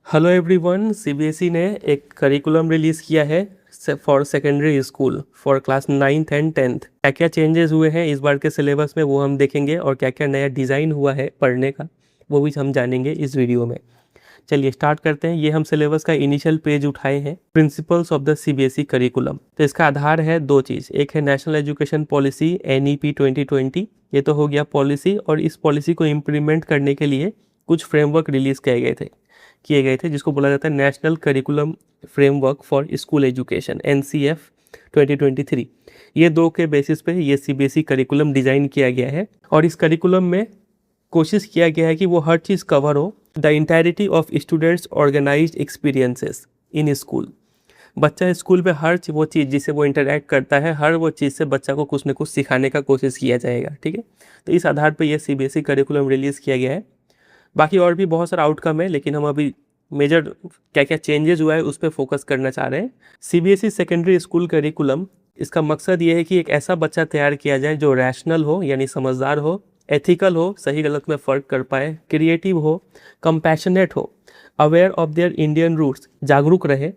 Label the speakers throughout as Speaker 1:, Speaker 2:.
Speaker 1: Hello everyone, CBSE ने एक curriculum release किया है for secondary school for class 9th and 10th। क्या क्या चेंजेस हुए हैं इस बार के सिलेबस में वो हम देखेंगे, और क्या क्या नया डिज़ाइन हुआ है पढ़ने का वो भी हम जानेंगे इस वीडियो में। चलिए स्टार्ट करते हैं। ये हम सिलेबस का इनिशियल पेज उठाए हैं, principles of the CBSE curriculum. तो इसका आधार है दो चीज़, एक है नेशनल एजुकेशन पॉलिसी NEP 2020, ये तो हो गया पॉलिसी, और इस पॉलिसी को इम्प्लीमेंट करने के लिए कुछ फ्रेमवर्क रिलीज़ किए गए थे जिसको बोला जाता है national curriculum framework for school education NCF 2023। ये दो के बेसिस पे ये सीबीएसई करिकुलम डिज़ाइन किया गया है, और इस करिकुलम में कोशिश किया गया है कि वो हर चीज़ कवर हो, the entirety of students organized experiences in school. बच्चा स्कूल में हर वो चीज़ जिससे वो इंटरेक्ट करता है, हर वो चीज़ से बच्चा को कुछ न कुछ सिखाने का कोशिश किया जाएगा। ठीक है, तो इस आधार पर यह सीबीएसई करिकुलम रिलीज़ किया गया है। बाकी और भी बहुत सारा आउटकम है, लेकिन हम अभी मेजर क्या क्या चेंजेस हुआ है उस पर फोकस करना चाह रहे हैं। सीबीएसई सेकेंडरी स्कूल करिकुलम, इसका मकसद ये है कि एक ऐसा बच्चा तैयार किया जाए जो रैशनल हो यानी समझदार हो, एथिकल हो, सही गलत में फ़र्क कर पाए, क्रिएटिव हो, कंपैशनेट हो, aware of their Indian roots, जागरूक रहे,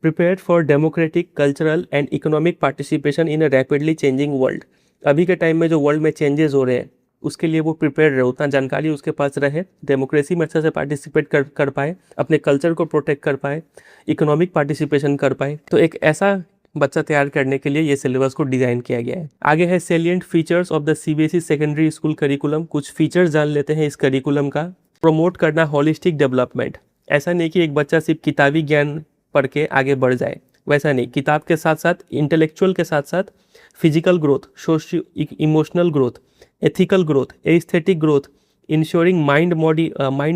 Speaker 1: prepared for democratic, cultural and economic participation in a rapidly changing world. अभी के टाइम में जो वर्ल्ड में चेंजेस हो रहे हैं उसके लिए वो प्रिपेयर रहे, उतना जानकारी उसके पास रहे, डेमोक्रेसी में अच्छे से पार्टिसिपेट कर पाए, अपने कल्चर को प्रोटेक्ट कर पाए, इकोनॉमिक पार्टिसिपेशन कर पाए। तो एक ऐसा बच्चा तैयार करने के लिए ये सिलेबस को डिज़ाइन किया गया है। आगे है salient features of the CBSE secondary school curriculum. कुछ फीचर्स जान लेते हैं इस करिकुलम का। प्रमोट करना होलिस्टिक डेवलपमेंट। ऐसा नहीं कि एक बच्चा सिर्फ किताबी ज्ञान पढ़ के आगे बढ़ जाए, वैसा नहीं। किताब के साथ साथ इंटेलेक्चुअल के साथ साथ physical growth, socio emotional growth, ethical growth, aesthetic growth, ensuring mind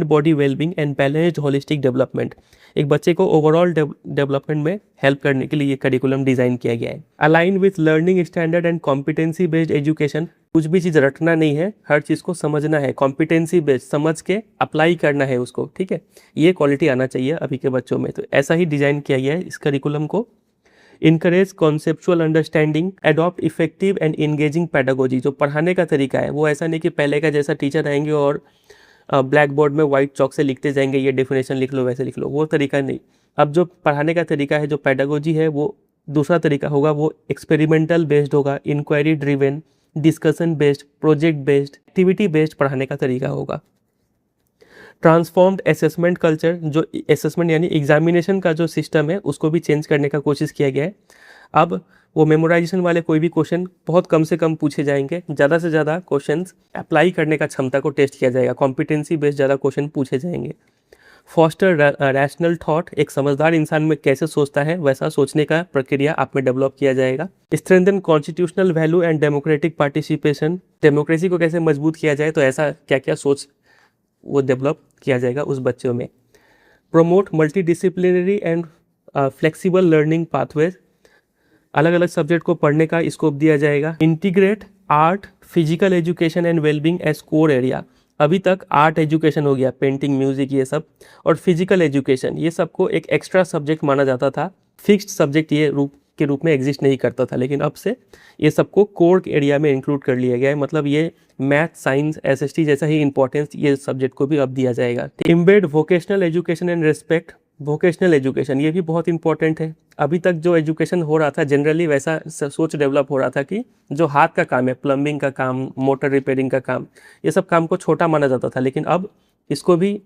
Speaker 1: body wellbeing and balanced holistic development. एक बच्चे को ओवरऑल डेवलपमेंट में हेल्प करने के लिए ये करिकुलम डिज़ाइन किया गया है। Align with learning standard and competency based education. कुछ भी चीज़ रटना नहीं है, हर चीज़ को समझना है, कॉम्पिटेंसी बेस्ड समझ के अप्लाई करना है उसको। ठीक है, ये क्वालिटी आना चाहिए अभी के बच्चों में, तो ऐसा ही डिज़ाइन किया गया है इस करिकुलम को। Encourage conceptual understanding, adopt effective and engaging pedagogy. जो पढ़ाने का तरीका है वो ऐसा नहीं कि पहले का जैसा टीचर आएंगे और ब्लैक बोर्ड में वाइट चॉक से लिखते जाएंगे, ये डेफिनेशन लिख लो, वैसे लिख लो, वो तरीका नहीं। अब जो पढ़ाने का तरीका है, जो पैडागोजी है, वो दूसरा तरीका होगा। वो एक्सपेरिमेंटल बेस्ड होगा, inquiry driven, discussion based, project based, activity based पढ़ाने का तरीका होगा। ट्रांसफॉर्म्ड असेसमेंट कल्चर, जो असेसमेंट यानी एग्जामिनेशन का जो सिस्टम है उसको भी चेंज करने का कोशिश किया गया है। अब वो मेमोराइजेशन वाले कोई भी क्वेश्चन बहुत कम से कम पूछे जाएंगे, ज़्यादा से ज़्यादा क्वेश्चंस अप्लाई करने का क्षमता को टेस्ट किया जाएगा, कॉम्पिटेंसी बेस्ड ज़्यादा क्वेश्चन पूछे जाएंगे। फॉस्टर रैशनल थॉट, एक समझदार इंसान में कैसे सोचता है वैसा सोचने का प्रक्रिया आप में डेवलप किया जाएगा। Strengthen constitutional value and democratic participation, democracy को कैसे मजबूत किया जाए, तो ऐसा क्या क्या सोच वो डेवलप किया जाएगा उस बच्चों में। Promote multidisciplinary and flexible learning pathways, अलग अलग सब्जेक्ट को पढ़ने का स्कोप दिया जाएगा। Integrate art, physical education and wellbeing as core area. अभी तक आर्ट एजुकेशन हो गया, पेंटिंग, म्यूजिक, ये सब, और फिजिकल एजुकेशन, ये सबको एक एक्स्ट्रा सब्जेक्ट माना जाता था, फिक्स्ड सब्जेक्ट ये के रूप में एग्जिस्ट नहीं करता था, लेकिन अब से ये सबको कोर एरिया में इंक्लूड कर लिया गया है। मतलब ये मैथ, साइंस, SST जैसा ही इंपॉर्टेंस ये सब्जेक्ट को भी अब दिया जाएगा। Embed vocational education and respect, vocational education ये भी बहुत इंपॉर्टेंट है। अभी तक जो एजुकेशन हो रहा था जनरली वैसा सोच डेवलप हो रहा था कि जो हाथ का काम है, प्लम्बिंग का काम, मोटर रिपेयरिंग का काम, ये सब काम को छोटा माना जाता था, लेकिन अब इसको भी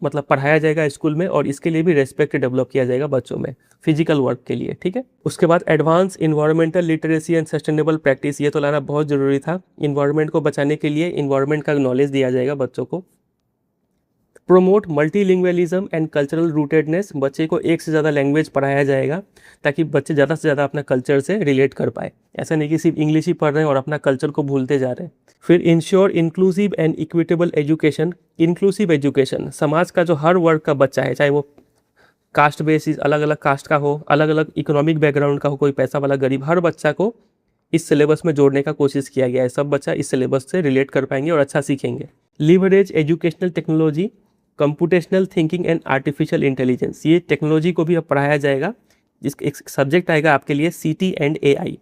Speaker 1: मतलब पढ़ाया जाएगा स्कूल में, और इसके लिए भी रेस्पेक्ट डेवलप किया जाएगा बच्चों में फिजिकल वर्क के लिए। ठीक है, उसके बाद advance environmental literacy and sustainable practice, ये तो लाना बहुत ज़रूरी था। इन्वायरमेंट को बचाने के लिए इन्वायरमेंट का नॉलेज दिया जाएगा बच्चों को। Promote multilingualism and cultural rootedness, बच्चे को एक से ज़्यादा लैंग्वेज पढ़ाया जाएगा ताकि बच्चे ज़्यादा से ज़्यादा अपना कल्चर से रिलेट कर पाए। ऐसा नहीं कि सिर्फ इंग्लिश ही पढ़ रहे हैं और अपना कल्चर को भूलते जा रहे हैं। फिर ensure inclusive and equitable education. Inclusive education, समाज का जो हर वर्ग का बच्चा है, चाहे वो कास्ट बेसिस अलग अलग कास्ट का हो, अलग अलग इकोनॉमिक बैकग्राउंड का हो, कोई पैसा वाला गरीब, हर बच्चा को इस सिलेबस में जोड़ने का कोशिश किया गया है। सब बच्चा इस सिलेबस से रिलेट कर पाएंगे और अच्छा सीखेंगे। Leverage educational technology, computational thinking and artificial intelligence, ये टेक्नोलॉजी को भी अब पढ़ाया जाएगा। जिसका एक सब्जेक्ट आएगा आपके लिए CT एंड AI,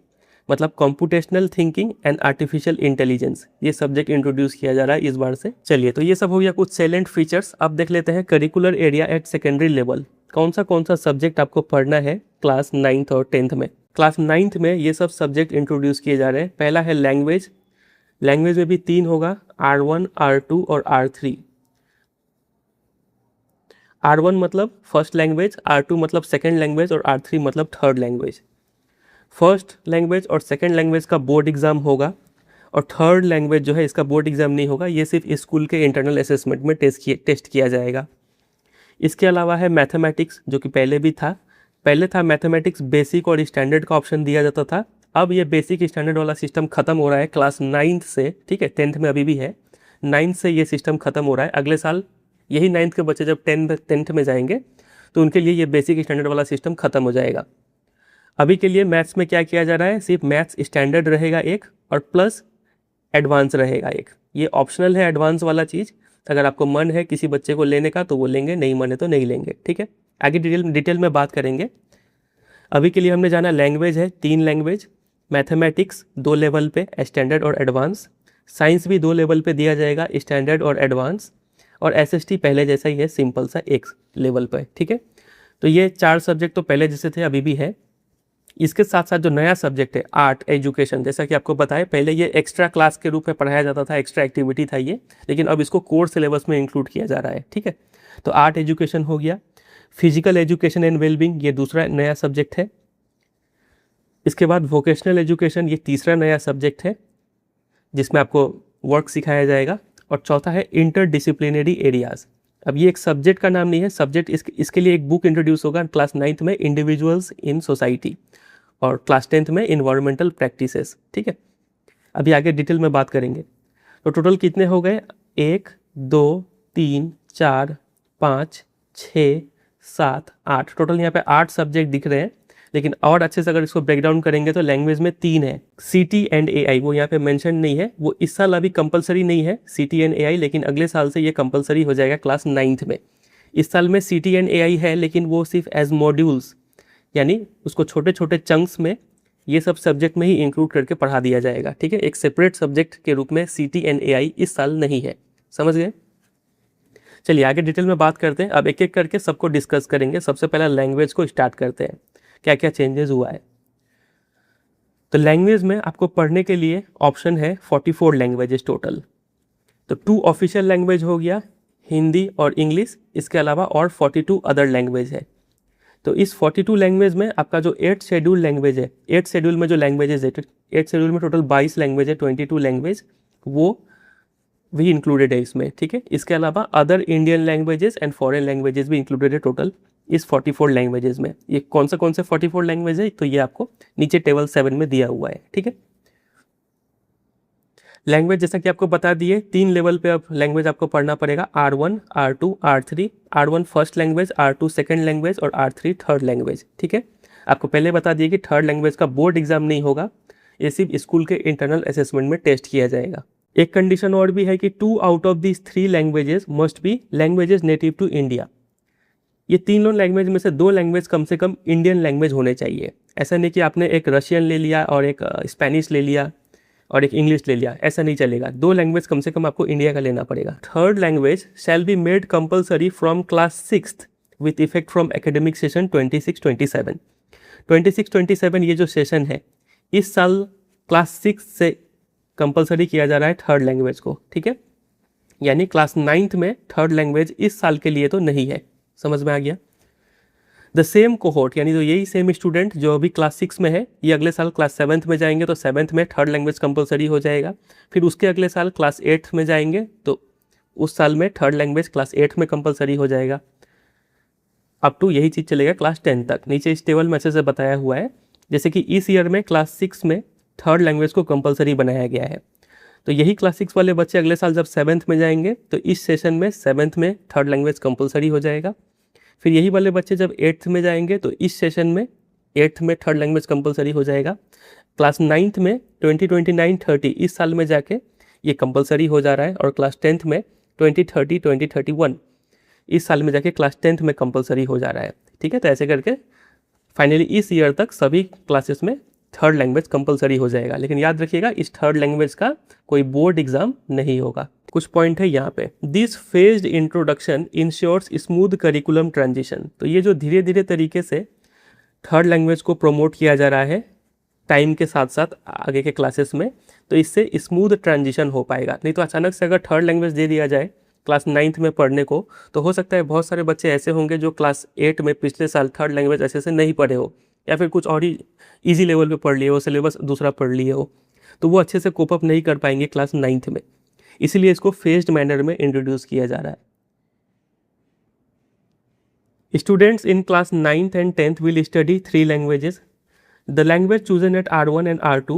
Speaker 1: मतलब computational thinking and artificial intelligence, ये सब्जेक्ट इंट्रोड्यूस किया जा रहा है इस बार से। चलिए, तो ये सब हो गया कुछ सैलेंट फीचर्स। अब देख लेते हैं curricular area at secondary level, कौन सा सब्जेक्ट आपको पढ़ना है क्लास 9th और 10th में। क्लास 9th में ये सब सब्जेक्ट इंट्रोड्यूस किए जा रहे हैं। पहला है लैंग्वेज, लैंग्वेज में भी 3 होगा, R1, R2 और R3। R1 मतलब फर्स्ट लैंग्वेज, R2 मतलब सेकेंड लैंग्वेज और R3 मतलब थर्ड लैंग्वेज। फर्स्ट लैंग्वेज और सेकेंड लैंग्वेज का बोर्ड एग्जाम होगा और थर्ड लैंग्वेज जो है इसका बोर्ड एग्जाम नहीं होगा, ये सिर्फ स्कूल के इंटरनल असेसमेंट में टेस्ट किया जाएगा। इसके अलावा है मैथमेटिक्स, जो कि पहले था मैथमेटिक्स बेसिक और स्टैंडर्ड का ऑप्शन दिया जाता था। अब ये बेसिक स्टैंडर्ड वाला सिस्टम खत्म हो रहा है क्लास 9th से, ठीक है, 10th में अभी भी है, 9th से ये सिस्टम खत्म हो रहा है। अगले साल यही 9th के बच्चे जब 10th में जाएंगे तो उनके लिए ये बेसिक स्टैंडर्ड वाला सिस्टम खत्म हो जाएगा। अभी के लिए मैथ्स में क्या किया जा रहा है, सिर्फ मैथ्स स्टैंडर्ड रहेगा एक और प्लस एडवांस रहेगा एक। ये ऑप्शनल है एडवांस वाला चीज़, अगर आपको मन है किसी बच्चे को लेने का तो वो लेंगे, नहीं मन है तो नहीं लेंगे, ठीक है। आगे डिटेल में बात करेंगे। अभी के लिए हमने जाना लैंग्वेज है 3 लैंग्वेज, मैथमेटिक्स 2 लेवल पे स्टैंडर्ड और एडवांस, साइंस भी 2 लेवल पे दिया जाएगा स्टैंडर्ड और एडवांस, और एसएसटी पहले जैसा ही है सिंपल सा 1 लेवल पे, ठीक है। तो ये 4 सब्जेक्ट तो पहले जैसे थे अभी भी है। इसके साथ साथ जो नया सब्जेक्ट है आर्ट एजुकेशन, जैसा कि आपको बताया पहले ये एक्स्ट्रा क्लास के रूप में पढ़ाया जाता था, एक्स्ट्रा एक्टिविटी था ये, लेकिन अब इसको कोर सिलेबस में इंक्लूड किया जा रहा है, ठीक है। तो आर्ट एजुकेशन हो गया। फिजिकल एजुकेशन एंड वेलबींग ये दूसरा नया सब्जेक्ट है। इसके बाद वोकेशनल एजुकेशन ये तीसरा नया सब्जेक्ट है जिसमें आपको वर्क सिखाया जाएगा। और चौथा है इंटरडिसिप्लिनरी एरियाज। अब ये एक सब्जेक्ट का नाम नहीं है, सब्जेक्ट इसके लिए एक बुक इंट्रोड्यूस होगा क्लास 9th में, इंडिविजुअल्स इन सोसाइटी, और क्लास 10th में इन्वायरमेंटल प्रैक्टिसेस, ठीक है। अभी आगे डिटेल में बात करेंगे। तो टोटल कितने हो गए, 1 2 3 4 5 6 7 8, टोटल यहाँ पे 8 सब्जेक्ट दिख रहे हैं। लेकिन और अच्छे से अगर इसको ब्रेक डाउन करेंगे तो लैंग्वेज में 3 है, CT एंड AI, वो यहाँ पे मेंशन नहीं है, वो इस साल अभी कंपलसरी नहीं है CT एंड AI, लेकिन अगले साल से ये कंपलसरी हो जाएगा क्लास 9th में। इस साल में CT एंड AI है लेकिन वो सिर्फ एज मॉड्यूल्स, यानी उसको छोटे छोटे चंक्स में ये सब सब्जेक्ट में ही इंक्लूड करके पढ़ा दिया जाएगा, ठीक है। एक सेपरेट सब्जेक्ट के रूप में CT एंड AI इस साल नहीं है, समझ गए। चलिए आगे डिटेल में बात करते हैं। अब एक एक करके सबको डिस्कस करेंगे। सबसे पहला लैंग्वेज को स्टार्ट करते हैं, क्या क्या चेंजेस हुआ है। तो लैंग्वेज में आपको पढ़ने के लिए ऑप्शन है 44 लैंग्वेजेस टोटल। तो 2 ऑफिशियल लैंग्वेज हो गया, हिंदी और इंग्लिश, इसके अलावा और 42 अदर लैंग्वेज है। तो इस 42 लैंग्वेज में आपका जो 8 शेड्यूल लैंग्वेज है, 8 शेड्यूल में जो लैंग्वेजेस है, 8 शेड्यूल में टोटल 22 लैंग्वेज है, 22 लैंग्वेज वो भी इंक्लूडेड है इसमें, ठीक है। इसके अलावा other Indian languages and foreign languages भी इंक्लूडेड है टोटल इस 44 लैंग्वेजेस में। ये कौन से 44 लैंग्वेज है, तो ये आपको नीचे टेबल 7 में दिया हुआ है, ठीक है। लैंग्वेज जैसा कि आपको बता दिए 3 लेवल पे अब लैंग्वेज आपको पढ़ना पड़ेगा, R1 R2 R3। R1 first language, R2 second language और R3 थर्ड लैंग्वेज, ठीक है। आपको पहले बता दिए कि थर्ड लैंग्वेज का बोर्ड एग्जाम नहीं होगा, ये सिर्फ स्कूल के इंटरनल असेसमेंट में टेस्ट किया जाएगा। एक कंडीशन और भी है कि 2 out of these 3 languages must be languages native to India. ये 3 लैंग्वेज में से 2 लैंग्वेज कम से कम इंडियन लैंग्वेज होने चाहिए। ऐसा नहीं कि आपने एक रशियन ले लिया और एक स्पेनिश ले लिया और एक इंग्लिश ले लिया, ऐसा नहीं चलेगा। 2 लैंग्वेज कम से कम आपको इंडिया का लेना पड़ेगा। Third language shall be made compulsory from class 6th with effect from academic session 26-27। 26-27 ये जो सेशन है इस साल क्लास 6 से कंपलसरी किया जा रहा है थर्ड लैंग्वेज को, ठीक है। यानी क्लास 9th में थर्ड लैंग्वेज इस साल के लिए तो नहीं है, समझ में आ गया। द सेम कोहोर्ट, यानी तो यही सेम स्टूडेंट जो अभी क्लास 6 में है, ये अगले साल क्लास 7th में जाएंगे तो 7th में थर्ड लैंग्वेज कंपलसरी हो जाएगा। फिर उसके अगले साल क्लास 8th में जाएंगे तो उस साल में थर्ड लैंग्वेज क्लास 8 में कंपलसरी हो जाएगा। अप टू यही चीज़ चलेगा क्लास 10 तक। नीचे इस टेबल में अच्छे से बताया हुआ है, जैसे कि इस ईयर में क्लास 6 में थर्ड लैंग्वेज को कंपलसरी बनाया गया है। तो यही क्लास 6 वाले बच्चे अगले साल जब 7th में जाएंगे तो इस सेशन में 7th में थर्ड लैंग्वेज कंपलसरी हो जाएगा। फिर यही वाले बच्चे जब 8th में जाएंगे तो इस सेशन में 8th में थर्ड लैंग्वेज कंपलसरी हो जाएगा। क्लास 9th में 2029-30 इस साल में जाके ये कंपलसरी हो जा रहा है, और क्लास 10th में 2030-2031 इस साल में जाके क्लास 10th में कंपलसरी हो जा रहा है, ठीक है। तो ऐसे करके फाइनली इस ईयर तक सभी क्लासेस में थर्ड लैंग्वेज कंपलसरी हो जाएगा। लेकिन याद रखिएगा इस थर्ड लैंग्वेज का कोई बोर्ड एग्जाम नहीं होगा। कुछ पॉइंट है यहाँ पे। This phased introduction ensures smooth curriculum transition. तो ये जो धीरे धीरे तरीके से थर्ड लैंग्वेज को प्रमोट किया जा रहा है टाइम के साथ साथ आगे के क्लासेस में, तो इससे स्मूथ ट्रांजिशन हो पाएगा। नहीं तो अचानक से अगर थर्ड लैंग्वेज दे दिया जाए क्लास 9th में पढ़ने को, तो हो सकता है बहुत सारे बच्चे ऐसे होंगे जो क्लास 8 में पिछले साल थर्ड लैंग्वेज ऐसे से नहीं पढ़े हो, या फिर कुछ और ही ईजी लेवल पे पढ़ लिए हो, सिलेबस दूसरा पढ़ लिए हो, तो वो अच्छे से कोप अप नहीं कर पाएंगे क्लास 9th में। इसीलिए इसको फेज्ड मैनर में इंट्रोड्यूस किया जा रहा है। Students in class 9th and 10th will study 3 languages. The language chosen at R1 and R2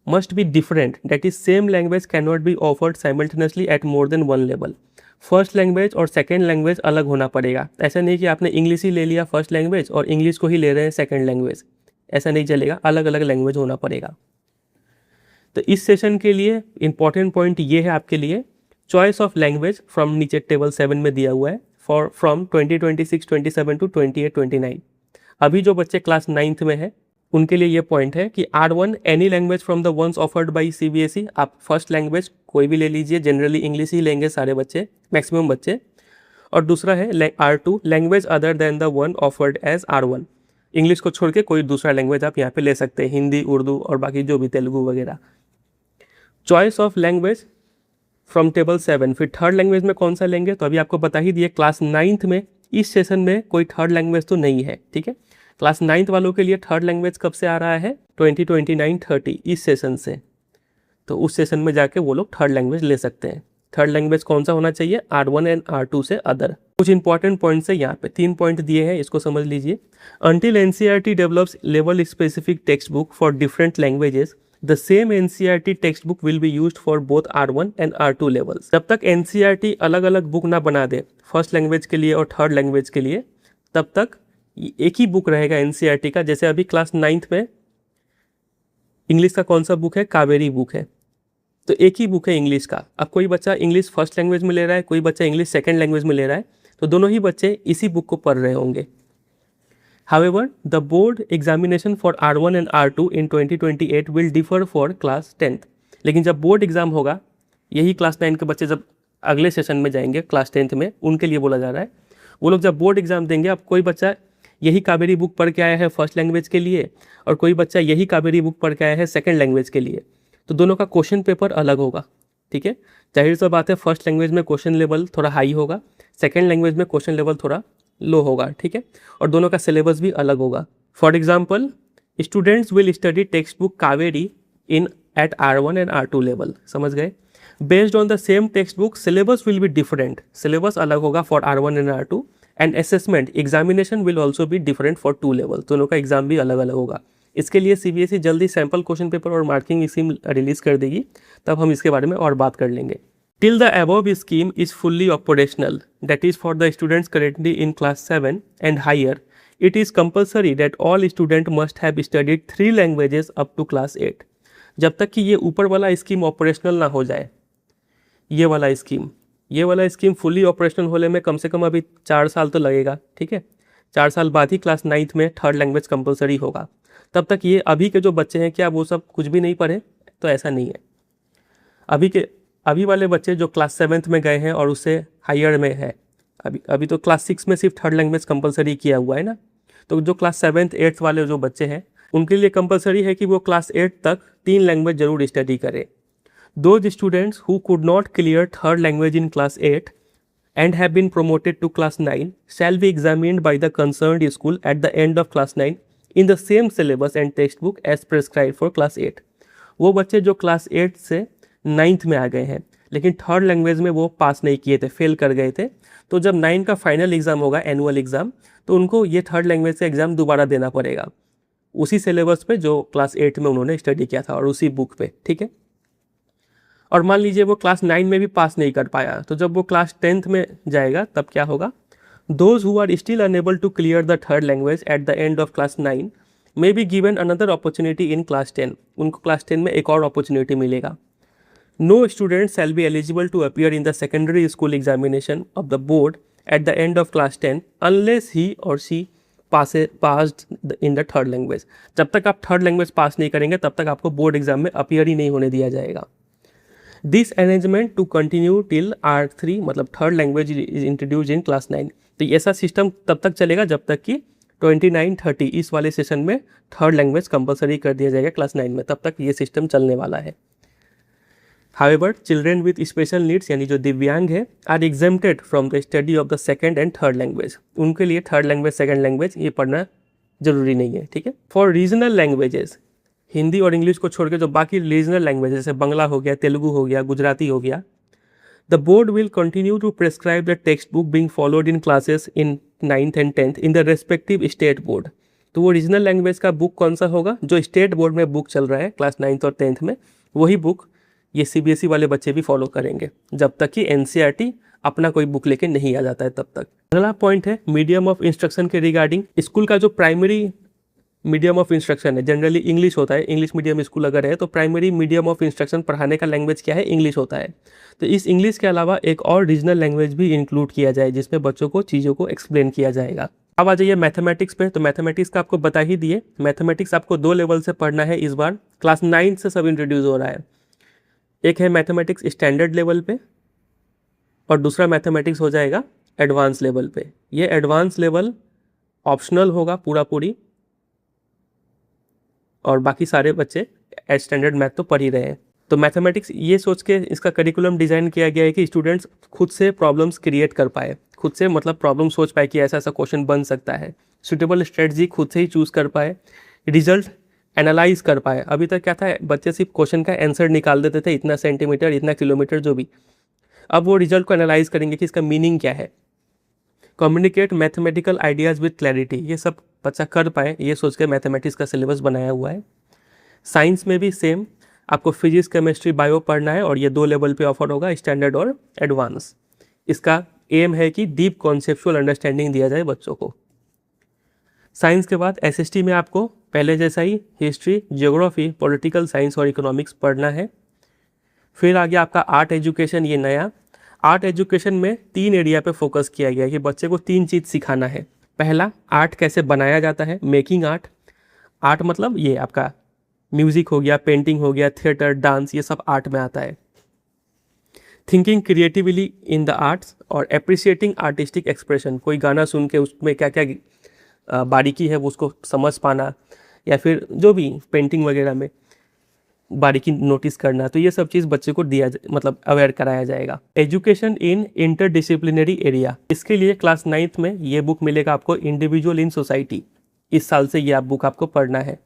Speaker 1: must be different. That is, same language cannot be offered simultaneously at more than one level. First language और second language अलग होना पड़ेगा। ऐसा नहीं कि आपने English ही ले लिया फर्स्ट लैंग्वेज और इंग्लिश को ही ले रहे हैं सेकेंड लैंग्वेज, ऐसा नहीं चलेगा, अलग अलग लैंग्वेज होना पड़ेगा। तो इस सेशन के लिए इंपॉर्टेंट पॉइंट ये है आपके लिए, चॉइस ऑफ लैंग्वेज फ्रॉम नीचे टेबल 7 में दिया हुआ है फ्रॉम 2026-27 टू 28-29। अभी जो बच्चे क्लास 9th में है उनके लिए ये पॉइंट है कि R1 any language from the ones offered by CBSE। आप फर्स्ट लैंग्वेज कोई भी ले लीजिए, जनरली इंग्लिश ही लेंगे सारे बच्चे, मैक्सिमम बच्चे। और दूसरा है R2 language other than the one offered as R1। English को छोड़ के कोई दूसरा लैंग्वेज आप यहाँ पे ले सकते हैं, हिंदी, उर्दू और बाकी जो भी तेलुगु वगैरह। Choice of language from table 7। फिर थर्ड लैंग्वेज में कौन सा लेंगे, तो अभी आपको बता ही दिए क्लास 9th में इस सेशन में कोई थर्ड लैंग्वेज तो नहीं है, ठीक है। क्लास 9th वालों के लिए थर्ड लैंग्वेज कब से आ रहा है, 2029-30 इस सेशन से। तो उस सेशन में जाके वो लोग थर्ड लैंग्वेज ले सकते हैं। थर्ड लैंग्वेज कौन सा होना चाहिए, R1 एंड R2 से अदर। कुछ इंपॉर्टेंट पॉइंट्स है यहाँ पे, 3 पॉइंट दिए हैं, इसको समझ लीजिए। Until NCERT develops level specific text book for different languages, the same NCERT text book will be used for both R1 and R2 levels. जब तक NCERT अलग अलग बुक ना बना दे फर्स्ट लैंग्वेज के लिए और थर्ड लैंग्वेज के लिए, तब तक एक ही बुक रहेगा NCERT का। जैसे अभी क्लास 9th में इंग्लिश का कौन सा बुक है, कावेरी बुक है, तो एक ही बुक है इंग्लिश का। अब कोई बच्चा इंग्लिश फर्स्ट लैंग्वेज में ले रहा है, कोई बच्चा इंग्लिश सेकंड लैंग्वेज में ले रहा है, तो दोनों ही बच्चे इसी बुक को पढ़ रहे होंगे। However, the board examination for R1 and R2 in 2028 will differ for class 10th। लेकिन जब बोर्ड एग्जाम होगा, यही क्लास 9 के बच्चे जब अगले सेशन में जाएंगे क्लास 10th में, उनके लिए बोला जा रहा है। वो लोग जब बोर्ड एग्जाम देंगे, अब कोई बच्चा यही कावेरी बुक पढ़ के आया है फर्स्ट लैंग्वेज के लिए और कोई बच्चा यही कावेरी बुक पढ़ के आया है सेकंड लैंग्वेज के लिए, तो दोनों का क्वेश्चन पेपर अलग होगा, ठीक है। जाहिर सा बात है फर्स्ट लैंग्वेज में क्वेश्चन लेवल थोड़ा हाई होगा, सेकंड लैंग्वेज में क्वेश्चन लेवल थोड़ा लो होगा, ठीक है। और दोनों का सिलेबस भी अलग होगा। For example, students will study text book Kaveri in at R1 and R2 level, समझ गए। Based on the same text book syllabus will be different, syllabus अलग होगा for R1 and R2 and assessment examination will also be different for 2 level. दोनों का exam भी अलग अलग होगा। इसके लिए CBSE जल्दी सैम्पल क्वेश्चन पेपर और मार्किंग स्कीम रिलीज कर देगी, तब हम इसके बारे में और बात कर लेंगे। Till the above scheme is fully operational, that is for the students currently in class 7 and higher, it is compulsory that all students must have studied 3 languages up to class 8। जब तक कि ये ऊपर वाला स्कीम ऑपरेशनल ना हो जाए, ये वाला स्कीम फुली ऑपरेशनल होने में कम से कम अभी 4 साल तो लगेगा, ठीक है। 4 साल बाद ही क्लास 9th में थर्ड लैंग्वेज कंपलसरी होगा। तब तक ये अभी के जो बच्चे हैं, क्या वो सब कुछ भी नहीं पढ़े, तो ऐसा नहीं है। अभी वाले बच्चे जो क्लास 7th में गए हैं और उससे हायर में है, अभी तो क्लास 6 में सिर्फ थर्ड लैंग्वेज कंपलसरी किया हुआ है ना, तो जो क्लास 7th 8th वाले जो बच्चे हैं उनके लिए कंपलसरी है कि वो क्लास 8 तक 3 लैंग्वेज जरूर स्टडी करें। Those students who could not clear third language in class 8 and have been promoted to class 9 shall be examined by the concerned school at the end of class 9 in the same syllabus and textbook as prescribed for class 8। वो बच्चे जो class 8 से 9th में आ गए हैं लेकिन third language में वो पास नहीं किए थे, फेल कर गए थे, तो जब 9 का फाइनल एग्जाम होगा, एनुअल एग्जाम, तो उनको ये थर्ड लैंग्वेज का एग्जाम दोबारा देना पड़ेगा उसी सिलेबस पे जो क्लास 8 में उन्होंने स्टडी किया था और उसी बुक पे, ठीक है। और मान लीजिए वो क्लास 9 में भी पास नहीं कर पाया, तो जब वो क्लास 10th में जाएगा तब क्या होगा, those who are still unable to clear the third language at the end of class 9 may be given another opportunity in class 10। उनको क्लास 10 में एक और अपॉर्चुनिटी मिलेगा। No student shall be eligible to appear in the secondary school examination of the board at the end of class 10 unless he or she passed in the third language. जब तक आप third language पास नहीं करेंगे तब तक आपको board exam में appear ही नहीं होने दिया जाएगा। This arrangement to continue till R3, मतलब third language is introduce in class 9। तो ऐसा सिस्टम तब तक चलेगा जब तक कि 29-30 इस वाले सेशन में थर्ड लैंग्वेज कंपलसरी कर दिया जाएगा क्लास 9 में, तब तक ये सिस्टम चलने वाला है। However children with special needs यानी जो दिव्यांग है are exempted from the study of the second and third language. उनके लिए थर्ड लैंग्वेज सेकेंड लैंग्वेज ये पढ़ना जरूरी नहीं है, ठीक है। फॉर रीजनल लैंग्वेजेस, हिंदी और इंग्लिश को छोड़ के जो बाकी रीजनल लैंग्वेज जैसे बंगला हो गया, तेलुगु हो गया, गुजराती हो गया, the board will continue to prescribe the text book being followed in classes in 9th and 10th in the respective state board. तो वो रीजनल लैंग्वेज का बुक कौन सा होगा, जो स्टेट बोर्ड में बुक चल रहा है क्लास 9th और 10th में, वही बुक ये CBSE वाले बच्चे भी फॉलो करेंगे जब तक कि NCERT अपना कोई बुक लेके नहीं आ जाता है तब तक। अगला पॉइंट है मीडियम ऑफ इंस्ट्रक्शन के रिगार्डिंग। स्कूल का जो प्राइमरी मीडियम ऑफ इंस्ट्रक्शन है जनरली इंग्लिश होता है। इंग्लिश मीडियम स्कूल अगर है तो प्राइमरी मीडियम ऑफ इंस्ट्रक्शन पढ़ाने का लैंग्वेज क्या है, इंग्लिश होता है। तो इस इंग्लिश के अलावा एक और रीजनल लैंग्वेज भी इंक्लूड किया जाए जिसमें बच्चों को चीज़ों को एक्सप्लेन किया जाएगा। अब आ जाइए मैथमेटिक्स पे। तो मैथमेटिक्स का आपको बता ही दिए, मैथमेटिक्स आपको 2 लेवल से पढ़ना है इस बार, क्लास 9 से सब इंट्रोड्यूस हो रहा है। एक है मैथमेटिक्स स्टैंडर्ड लेवल पे और दूसरा मैथमेटिक्स हो जाएगा एडवांस लेवल पे। ये एडवांस लेवल ऑप्शनल होगा पूरा पूरी, और बाकी सारे बच्चे स्टैंडर्ड मैथ तो पढ़ ही रहे हैं। तो मैथमेटिक्स ये सोच के इसका करिकुलम डिज़ाइन किया गया है कि स्टूडेंट्स खुद से प्रॉब्लम्स क्रिएट कर पाए, खुद से मतलब प्रॉब्लम सोच पाए कि ऐसा ऐसा क्वेश्चन बन सकता है, सुटेबल स्ट्रेटजी खुद से ही चूज़ कर पाए, रिजल्ट एनालाइज कर पाए। अभी तक क्या था, बच्चे सिर्फ क्वेश्चन का आंसर निकाल देते थे, इतना सेंटीमीटर इतना किलोमीटर जो भी। अब वो रिजल्ट को एनालाइज करेंगे कि इसका मीनिंग क्या है, communicate mathematical ideas with clarity, ये सब बच्चा कर पाए, ये सोच के मैथमेटिक्स का सिलेबस बनाया हुआ है। साइंस में भी सेम, आपको फिजिक्स केमिस्ट्री बायो पढ़ना है और ये 2 लेवल पे ऑफर होगा, स्टैंडर्ड और एडवांस। इसका एम है कि डीप कॉन्सेप्चुअल अंडरस्टैंडिंग दिया जाए बच्चों को। साइंस के बाद SST में आपको पहले जैसा ही हिस्ट्री, ज्योग्राफी, पॉलिटिकल साइंस और इकोनॉमिक्स पढ़ना है। फिर आगे आपका आर्ट एजुकेशन, ये नया आर्ट एजुकेशन में 3 एरिया पे फोकस किया गया है कि बच्चे को 3 चीज़ सिखाना है। पहला, आर्ट कैसे बनाया जाता है, मेकिंग आर्ट। आर्ट मतलब ये आपका म्यूजिक हो गया, पेंटिंग हो गया, थिएटर, डांस, ये सब आर्ट में आता है। Thinking creatively in the arts और अप्रिशिएटिंग आर्टिस्टिक एक्सप्रेशन, कोई गाना सुन के उसमें क्या क्या बारीकी है वो उसको समझ पाना, या फिर जो भी पेंटिंग वगैरह में बारीकी नोटिस करना। तो ये सब चीज़ बच्चे को दिया मतलब अवेयर कराया जाएगा। एजुकेशन इन इंटरडिसिप्लिनरी एरिया, इसके लिए क्लास 9th में ये बुक मिलेगा आपको, इंडिविजुअल इन सोसाइटी। इस साल से ये बुक आपको पढ़ना है।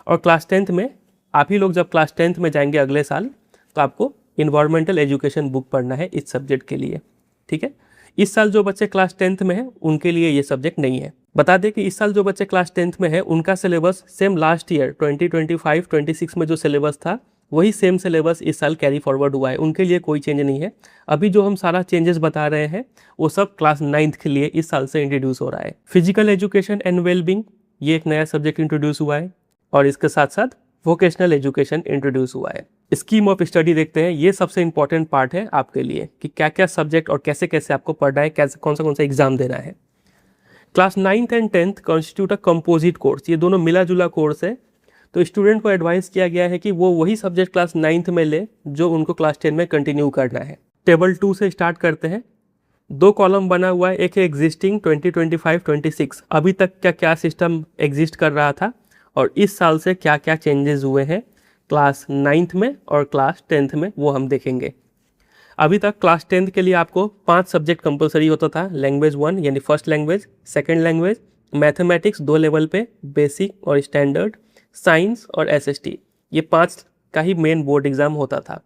Speaker 1: और क्लास 10th में आप ही लोग जब क्लास 10th में जाएंगे अगले साल तो आपको इन्वायरमेंटल एजुकेशन बुक पढ़ना है इस सब्जेक्ट के लिए, ठीक है। इस साल जो बच्चे क्लास 10th में हैं उनके लिए ये सब्जेक्ट नहीं है। बता दें कि इस साल जो बच्चे क्लास 10th में है उनका सिलेबस सेम लास्ट ईयर 2025-26 में जो सिलेबस था वही सेम सिलेबस इस साल कैरी फॉरवर्ड हुआ है, उनके लिए कोई चेंज नहीं है। अभी जो हम सारा चेंजेस बता रहे हैं वो सब क्लास 9th के लिए इस साल से इंट्रोड्यूस हो रहा है। फिजिकल एजुकेशन एंड वेलबींग, ये एक नया सब्जेक्ट इंट्रोड्यूस हुआ है और इसके साथ साथ वोकेशनल एजुकेशन इंट्रोड्यूस हुआ है। स्कीम ऑफ स्टडी देखते हैं, ये सबसे इंपॉर्टेंट पार्ट है आपके लिए कि क्या क्या सब्जेक्ट और कैसे कैसे आपको पढ़ना है, कैसे कौन सा एग्जाम देना है। Class 9th and 10th constitute a composite course, ये दोनों मिला जुला कोर्स है। तो स्टूडेंट को एडवाइस किया गया है कि वो वही सब्जेक्ट क्लास 9th में ले जो उनको क्लास 10 में कंटिन्यू करना है। टेबल 2 से स्टार्ट करते हैं। 2 कॉलम बना हुआ है, एक है एग्जिस्टिंग 2025-26, अभी तक क्या क्या सिस्टम एग्जिस्ट कर रहा था और इस साल से क्या क्या चेंजेस हुए हैं क्लास 9th में और क्लास 10th में, वो हम देखेंगे। अभी तक क्लास 10th के लिए आपको 5 सब्जेक्ट कंपलसरी होता था, लैंग्वेज 1 यानी first language, second language, mathematics 2 level पे, बेसिक और स्टैंडर्ड, साइंस और SST, ये 5 का ही मेन बोर्ड एग्जाम होता था।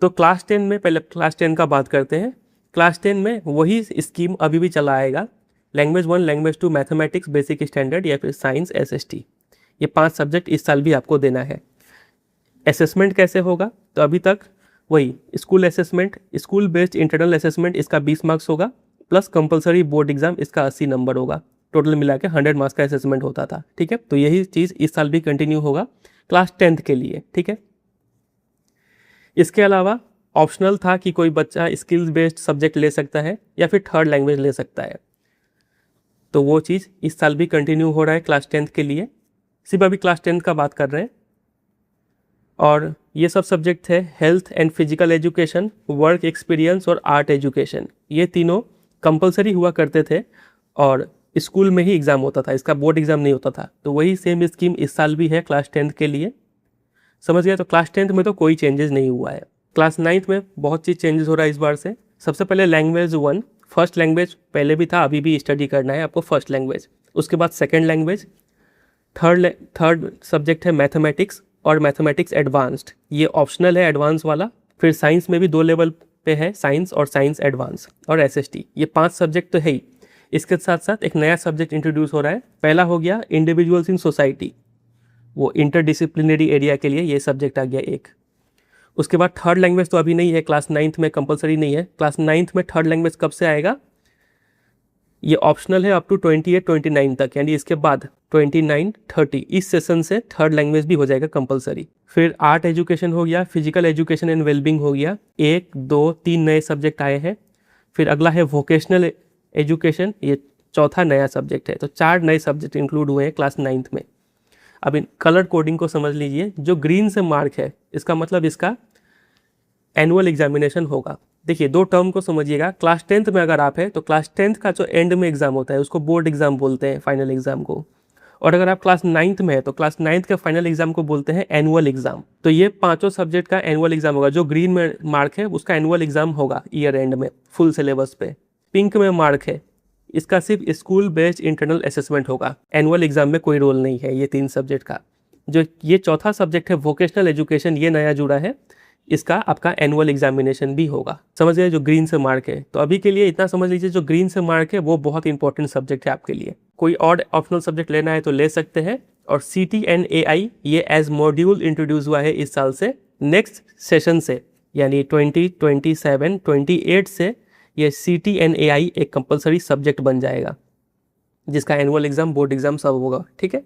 Speaker 1: तो क्लास 10 में पहले क्लास 10 का बात करते हैं। क्लास 10 में वही स्कीम अभी भी चला आएगा, language 1, language 2, mathematics, basic, standard या फिर साइंस, SST, ये 5 सब्जेक्ट इस साल भी आपको देना है। असेसमेंट कैसे होगा, तो अभी तक वही school assessment, school based internal assessment, इसका 20 मार्क्स होगा, प्लस कंपलसरी बोर्ड एग्जाम इसका 80 नंबर होगा। टोटल मिला के 100 मार्क्स का असेसमेंट होता था, ठीक है। तो यही चीज़ इस साल भी कंटिन्यू होगा क्लास 10th के लिए, ठीक है। इसके अलावा ऑप्शनल था कि कोई बच्चा स्किल्स बेस्ड सब्जेक्ट ले सकता है या फिर थर्ड लैंग्वेज ले सकता है। तो वो चीज़ इस साल भी कंटिन्यू हो रहा है क्लास 10th के लिए, सिर्फ अभी क्लास 10th का बात कर रहे हैं। और ये सब सब्जेक्ट है health and physical education, work experience और आर्ट एजुकेशन। ये तीनों कंपलसरी हुआ करते थे और स्कूल में ही एग्ज़ाम होता था, इसका बोर्ड एग्ज़ाम नहीं होता था। तो वही सेम स्कीम इस साल भी है क्लास 10th के लिए, समझ गया। तो क्लास 10th में तो कोई चेंजेस नहीं हुआ है। क्लास 9th में बहुत चीज़ चेंजेस हो रहा है इस बार से। सबसे पहले लैंग्वेज 1, फर्स्ट लैंग्वेज पहले भी था, अभी भी स्टडी करना है आपको फर्स्ट लैंग्वेज। उसके बाद सेकेंड लैंग्वेज, थर्ड सब्जेक्ट है मैथमेटिक्स और मैथमेटिक्स एडवांस्ड, ये ऑप्शनल है एडवांस वाला। फिर साइंस में भी 2 लेवल पे है, साइंस और साइंस एडवांस और एसएसटी, ये 5 सब्जेक्ट तो है ही। इसके साथ साथ एक नया सब्जेक्ट इंट्रोड्यूस हो रहा है। पहला हो गया इंडिविजुअल्स इन सोसाइटी, वो इंटरडिसिप्लिनरी एरिया के लिए ये सब्जेक्ट आ गया एक। उसके बाद थर्ड लैंग्वेज तो अभी नहीं है, क्लास 9th में कंपलसरी नहीं है। क्लास 9th में थर्ड लैंग्वेज कब से आएगा, ये ऑप्शनल है अप टू 28-29 तक, यानी इसके बाद 29-30 इस सेशन से थर्ड लैंग्वेज भी हो जाएगा कंपलसरी। फिर आर्ट एजुकेशन हो गया, फिजिकल एजुकेशन एंड वेलबींग हो गया, 1, 2, 3 नए सब्जेक्ट आए हैं। फिर अगला है वोकेशनल एजुकेशन, ये चौथा नया सब्जेक्ट है। तो 4 नए सब्जेक्ट इंक्लूड हुए हैं क्लास 9th में। अब इन कलर कोडिंग को समझ लीजिए, जो ग्रीन से मार्क है इसका मतलब इसका एनुअल एग्जामिनेशन होगा। देखिए 2 टर्म को समझिएगा। क्लास 10th में अगर आप है तो क्लास 10th का जो एंड में एग्जाम होता है उसको बोर्ड एग्जाम बोलते हैं, फाइनल एग्जाम को। और अगर आप क्लास 9th में है तो क्लास 9th के फाइनल एग्जाम को बोलते हैं एनुअल एग्जाम। तो ये 5 सब्जेक्ट का एनुअल एग्जाम होगा। जो ग्रीन में मार्क है उसका एनुअल एग्जाम होगा ईयर एंड में फुल सिलेबस पे। पिंक में मार्क है, इसका सिर्फ स्कूल बेस्ड इंटरनल असेसमेंट होगा, एनुअल एग्जाम में कोई रोल नहीं है ये 3 सब्जेक्ट का। जो ये चौथा सब्जेक्ट है वोकेशनल एजुकेशन, ये नया जुड़ा है, इसका आपका एनुअल एग्जामिनेशन भी होगा, समझ गए, जो ग्रीन से मार्क है। तो अभी के लिए इतना समझ लीजिए, जो ग्रीन से मार्क है वो बहुत इंपॉर्टेंट सब्जेक्ट है आपके लिए। कोई और ऑप्शनल सब्जेक्ट लेना है तो ले सकते हैं। और CTNAI ये एज मॉड्यूल इंट्रोड्यूस हुआ है इस साल से। नेक्स्ट सेशन से यानी 2027-28 से ये CTNAI एक कंपलसरी सब्जेक्ट बन जाएगा, जिसका एनुअल एग्जाम, बोर्ड एग्जाम सब होगा, ठीक है।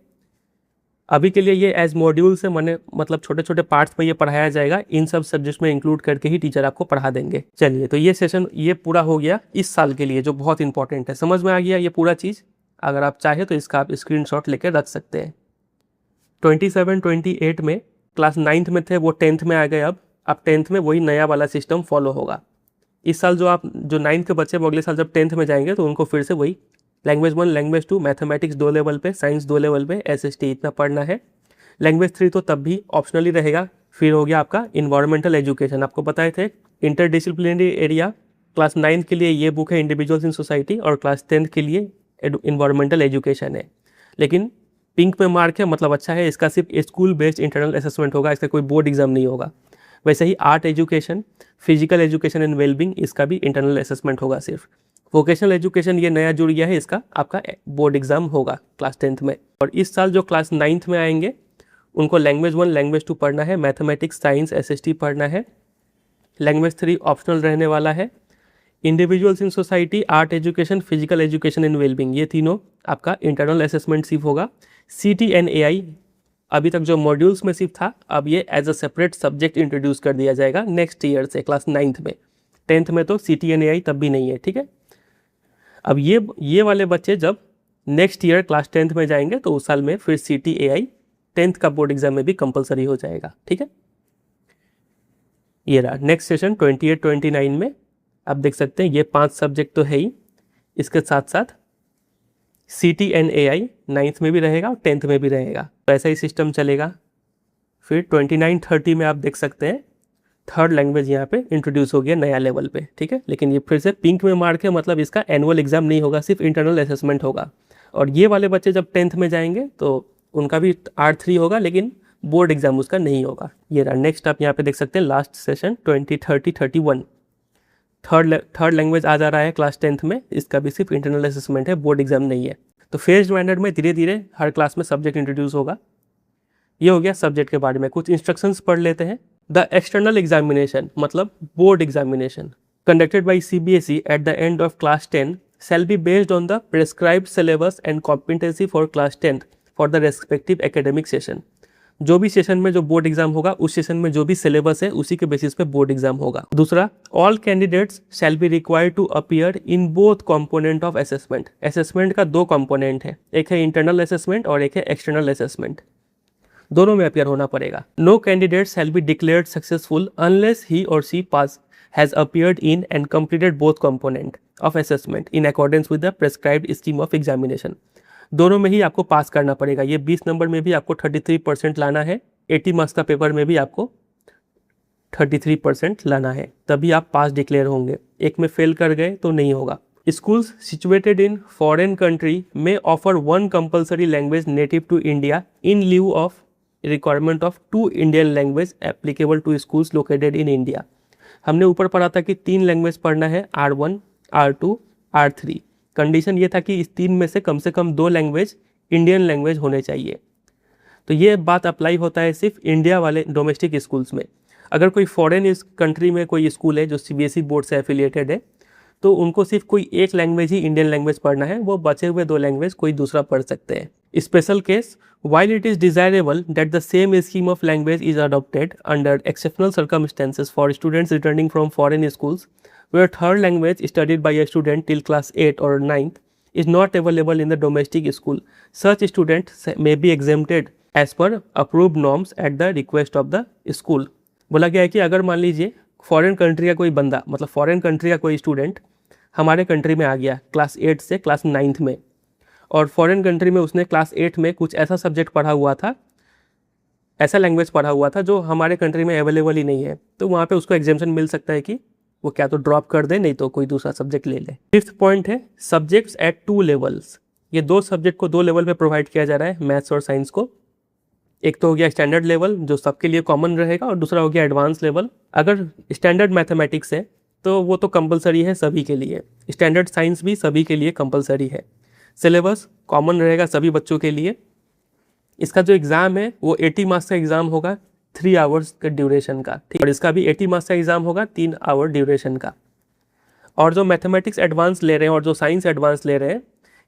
Speaker 1: अभी के लिए ये एज मॉड्यूल से मतलब छोटे छोटे पार्ट्स में ये पढ़ाया जाएगा, इन सब सब्जेक्ट्स में इंक्लूड करके ही टीचर आपको पढ़ा देंगे। चलिए, तो ये सेशन ये पूरा हो गया इस साल के लिए, जो बहुत इंपॉर्टेंट है। समझ में आ गया ये पूरा चीज़? अगर आप चाहे तो इसका आप स्क्रीनशॉट लेकर रख सकते हैं। 27-28 में क्लास 9th में थे, वो 10th में आ गए। अब 10th में वही नया वाला सिस्टम फॉलो होगा। इस साल जो 9th के बच्चे वो अगले साल जब 10th में जाएंगे तो उनको फिर से वही लैंग्वेज 1, लैंग्वेज 2, मैथमेटिक्स 2 लेवल पे, साइंस 2 लेवल पे, SST इतना पढ़ना है। लैंग्वेज 3 तो तब भी ऑप्शनली रहेगा। फिर हो गया आपका इन्वायरमेंटल एजुकेशन, आपको बताए थे इंटरडिसिप्लिनरी एरिया। क्लास 9th के लिए ये बुक है इंडिविजुअल्स इन सोसाइटी, और क्लास 10th के लिए इन्वायरमेंटल एजुकेशन है। लेकिन पिंक में मार्क है, मतलब अच्छा है, इसका सिर्फ स्कूल बेस्ड इंटरनल असेसमेंट होगा, इसका कोई बोर्ड एग्जाम नहीं होगा। वैसे ही art education, physical education and wellbeing, इसका भी इंटरनल असेसमेंट होगा सिर्फ। वोकेशनल एजुकेशन ये नया जुड़ गया है, इसका आपका बोर्ड एग्जाम होगा क्लास 10th में। और इस साल जो क्लास 9th में आएंगे उनको लैंग्वेज 1, लैंग्वेज 2 पढ़ना है, मैथमेटिक्स, साइंस, SST पढ़ना है। लैंग्वेज 3 ऑप्शनल रहने वाला है। Individuals in society, art education, physical education and wellbeing, ये तीनों आपका इंटरनल असेसमेंट सिर्फ होगा। CTNAI अभी तक जो मॉड्यूल्स में सिर्फ था, अब ये as a separate subject introduce कर दिया जाएगा नेक्स्ट ईयर से, क्लास 9th में। 10th में तो CTNAI तब भी नहीं है, ठीक है। अब ये वाले बच्चे जब नेक्स्ट ईयर क्लास 10th में जाएंगे तो उस साल में फिर CTAI 10th का बोर्ड एग्जाम में भी कंपलसरी हो जाएगा, ठीक है। ये रहा नेक्स्ट सेशन 28-29 में। आप देख सकते हैं ये 5 सब्जेक्ट तो है ही, इसके साथ साथ CTNAI 9th में भी रहेगा और 10th में भी रहेगा, तो ऐसा ही सिस्टम चलेगा। फिर 29-30 में आप देख सकते हैं थर्ड लैंग्वेज यहाँ पे इंट्रोड्यूस हो गया नया लेवल पे, ठीक है। लेकिन ये फिर से पिंक में मार्क है, मतलब इसका एनुअल एग्जाम नहीं होगा, सिर्फ इंटरनल असेसमेंट होगा। और ये वाले बच्चे जब 10th में जाएंगे तो उनका भी R3 होगा, लेकिन बोर्ड एग्जाम उसका नहीं होगा। ये रहा नेक्स्ट, आप यहाँ पे देख सकते हैं लास्ट सेशन 20-30-31 थर्ड लैंग्वेज आ जा रहा है क्लास 10th में, इसका भी सिर्फ इंटरनल असेसमेंट है, बोर्ड एग्जाम नहीं है। तो फेज्ड मैनर में धीरे धीरे हर क्लास में सब्जेक्ट इंट्रोड्यूस होगा। ये हो गया सब्जेक्ट के बारे में। कुछ इंस्ट्रक्शंस पढ़ लेते हैं। द एक्सटर्नल एग्जामिनेशन मतलब board examination conducted by CBSE eight the end of class 10 shall be based on the prescribed syllabus and competency for class 10th for the respective academic session। जो भी session में जो board exam होगा उस session में जो भी syllabus है उसी के बेसिस पे बोर्ड एग्जाम होगा। दूसरा, all candidates shall be required to appear in both component of assessment. Assessment का दो कंपोनेंट है, एक है इंटरनल असेसमेंट और एक है एक्सटर्नल असेसमेंट, दोनों में अपीयर होना पड़ेगा। No candidate shall be declared successful unless he or she pass has appeared in and completed both component of assessment in accordance with the prescribed scheme of examination. दोनों में ही आपको पास करना पड़ेगा। ये 20 नंबर में भी आपको 33% लाना है, 80 मार्क्स का पेपर में भी आपको 33% लाना है, तभी आप पास डिक्लेयर होंगे। एक में फेल कर गए तो नहीं होगा। Schools situated in foreign country में offer one compulsory language native to India in lieu of requirement of 2 Indian language applicable to schools located in India. हमने ऊपर पढ़ा था कि 3 लैंग्वेज पढ़ना है, R1, R2, R3। कंडीशन ये था कि इस 3 में से कम 2 लैंग्वेज इंडियन लैंग्वेज होने चाहिए। तो ये बात अप्लाई होता है सिर्फ इंडिया वाले डोमेस्टिक स्कूल्स में। अगर कोई फॉरेन इस कंट्री में कोई स्कूल है जो CBSE बोर्ड से एफिलिएटेड है तो उनको सिर्फ कोई एक लैंग्वेज ही इंडियन लैंग्वेज पढ़ना है, वो बचे हुए 2 लैंग्वेज कोई दूसरा पढ़ सकते हैं। Special case, while it is desirable that the same scheme of language is adopted under exceptional circumstances for students returning from foreign schools where third language studied by a student till class 8 or 9th is not available in the domestic school, such students may be exempted as per approved norms at the request of the school। बोला गया है कि अगर मान लीजिए foreign country का कोई बंदा, मतलब फॉरेन कंट्री का कोई स्टूडेंट हमारे कंट्री में आ गया क्लास 8 से क्लास 9th में, और फॉरेन कंट्री में उसने क्लास 8 में कुछ ऐसा सब्जेक्ट पढ़ा हुआ था, ऐसा लैंग्वेज पढ़ा हुआ था जो हमारे कंट्री में अवेलेबल ही नहीं है, तो वहाँ पे उसको एग्जाम्शन मिल सकता है कि वो क्या तो ड्रॉप कर दे, नहीं तो कोई दूसरा सब्जेक्ट ले ले। 5th पॉइंट है सब्जेक्ट्स एट 2 लेवल्स। ये 2 सब्जेक्ट को 2 लेवल पे प्रोवाइड किया जा रहा है, मैथ्स और साइंस को। एक तो हो गया स्टैंडर्ड लेवल जो सबके लिए कॉमन रहेगा, और दूसरा हो गया एडवांस लेवल। अगर स्टैंडर्ड मैथमेटिक्स है तो वो तो कंपलसरी है सभी के लिए, स्टैंडर्ड साइंस भी सभी के लिए कंपलसरी है। सिलेबस कॉमन रहेगा सभी बच्चों के लिए। इसका जो एग्ज़ाम है वो 80 मार्क्स का एग्ज़ाम होगा 3 आवर्स के ड्यूरेशन का, ठीक, और इसका भी 80 मार्क्स का एग्ज़ाम होगा 3 आवर ड्यूरेशन का। और जो मैथमेटिक्स एडवांस ले रहे हैं और जो साइंस एडवांस ले रहे हैं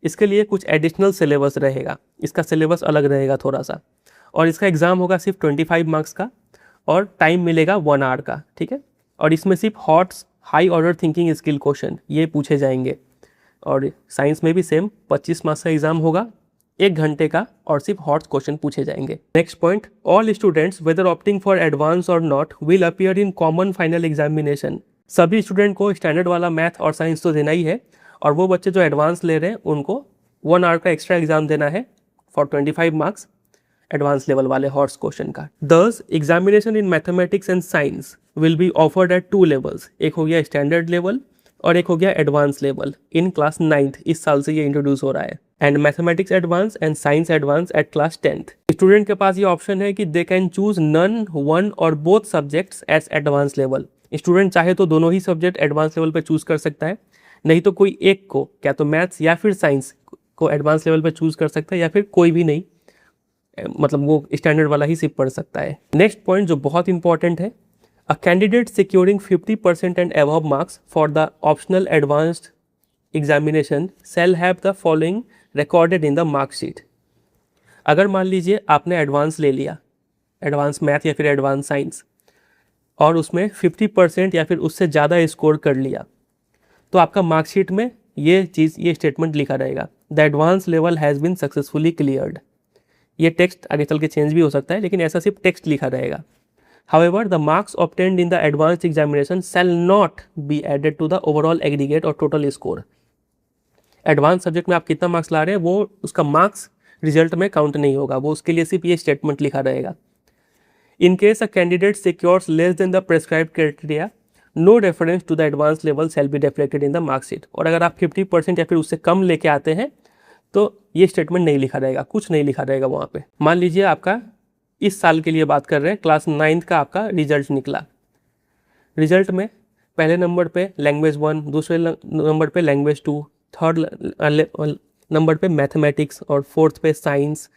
Speaker 1: इसके लिए कुछ एडिशनल सिलेबस रहेगा, इसका सिलेबस अलग रहेगा थोड़ा सा, और इसका एग्ज़ाम होगा सिर्फ 25 मार्क्स का और टाइम मिलेगा 1 आवर का, ठीक है। और इसमें सिर्फ hots high order thinking skill question ये पूछे जाएंगे। और साइंस में भी सेम 25 मार्क्स का एग्जाम होगा 1 घंटे का, और सिर्फ हॉट क्वेश्चन पूछे जाएंगे। Next point, all students whether opting for advance or not will appear in common final examination. सभी स्टूडेंट को स्टैंडर्ड वाला मैथ और साइंस तो देना ही है, और वो बच्चे जो एडवांस ले रहे हैं उनको 1 आवर का एक्स्ट्रा एग्जाम देना है फॉर 25 मार्क्स एडवांस लेवल वाले हॉट्स क्वेश्चन का। दस examination in mathematics and science will be offered eight 2 levels. एक हो गया स्टैंडर्ड लेवल और एक हो गया advance level in class 9th, इस साल से ये इंट्रोड्यूस हो रहा है। And mathematics advance and science advance at class 10th। Student के पास ये ऑप्शन है कि they can choose none, one or both subjects as advance level. Student चाहे तो दोनों ही सब्जेक्ट एडवांस लेवल पे चूज कर सकता है, नहीं तो कोई एक को, क्या तो मैथ्स या फिर साइंस को एडवांस लेवल पे चूज कर सकता है, या फिर कोई भी नहीं, मतलब वो स्टैंडर्ड वाला ही सिर्फ पढ़ सकता है। नेक्स्ट पॉइंट जो बहुत इंपॉर्टेंट है, a candidate securing 50% and above marks for the optional advanced examination shall have the following recorded in the mark sheet। अगर मान लीजिए आपने एडवांस ले लिया, एडवांस मैथ या फिर एडवांस साइंस, और उसमें 50% या फिर उससे ज़्यादा स्कोर कर लिया, तो आपका मार्कशीट में ये चीज़, ये स्टेटमेंट लिखा रहेगा, the advance level has been successfully cleared. ये टेक्स्ट आगे चल के चेंज भी हो सकता है, लेकिन ऐसा सिर्फ टेक्स्ट लिखा रहेगा। However, the marks obtained in the advanced examination shall not be added to the overall aggregate or total score। Advance subject में आप कितना मार्क्स ला रहे हैं वो उसका मार्क्स रिजल्ट में काउंट नहीं होगा, वो उसके लिए सिर्फ ये स्टेटमेंट लिखा रहेगा। In case a candidate secures less than the prescribed criteria, no reference to the advance level shall be reflected in the marksheet. और अगर आप 50% या फिर उससे कम लेके आते हैं तो ये स्टेटमेंट नहीं लिखा रहेगा, कुछ नहीं लिखा रहेगा वहाँ पे। मान लीजिए आपका इस साल के लिए बात कर रहे हैं, क्लास 9th का आपका रिजल्ट निकला। रिजल्ट में पहले नंबर पे लैंग्वेज 1, दूसरे नंबर पे लैंग्वेज 2, थर्ड नंबर पे मैथमेटिक्स, और 4th पे साइंस,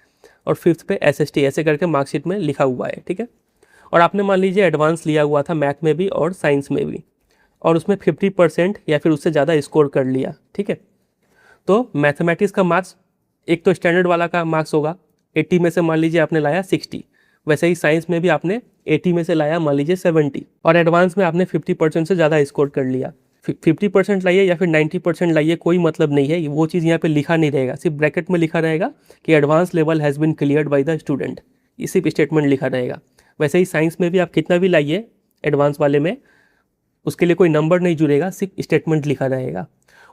Speaker 1: और 5th पे SST, ऐसे करके मार्कशीट में लिखा हुआ है, ठीक है। और आपने मान लीजिए एडवांस लिया हुआ था मैथ में भी और साइंस में भी, और उसमें 50% या फिर उससे ज़्यादा स्कोर कर लिया, ठीक है। तो मैथमेटिक्स का मार्क्स, एक तो स्टैंडर्ड वाला का मार्क्स होगा 80 में से मान लीजिए आपने लाया 60, वैसे ही साइंस में भी आपने 80 में से लाया मान लीजिए 70, और एडवांस में आपने 50% से ज़्यादा स्कोर कर लिया। 50% लाइए या फिर 90% लाइए, कोई मतलब नहीं है, वो चीज़ यहाँ पे लिखा नहीं रहेगा, सिर्फ ब्रैकेट में लिखा रहेगा कि advance level has been cleared by the student, ये सिर्फ स्टेटमेंट लिखा रहेगा। वैसे ही साइंस में भी आप कितना भी लाइए एडवांस वाले में, उसके लिए कोई नंबर नहीं जुड़ेगा, सिर्फ स्टेटमेंट लिखा रहेगा।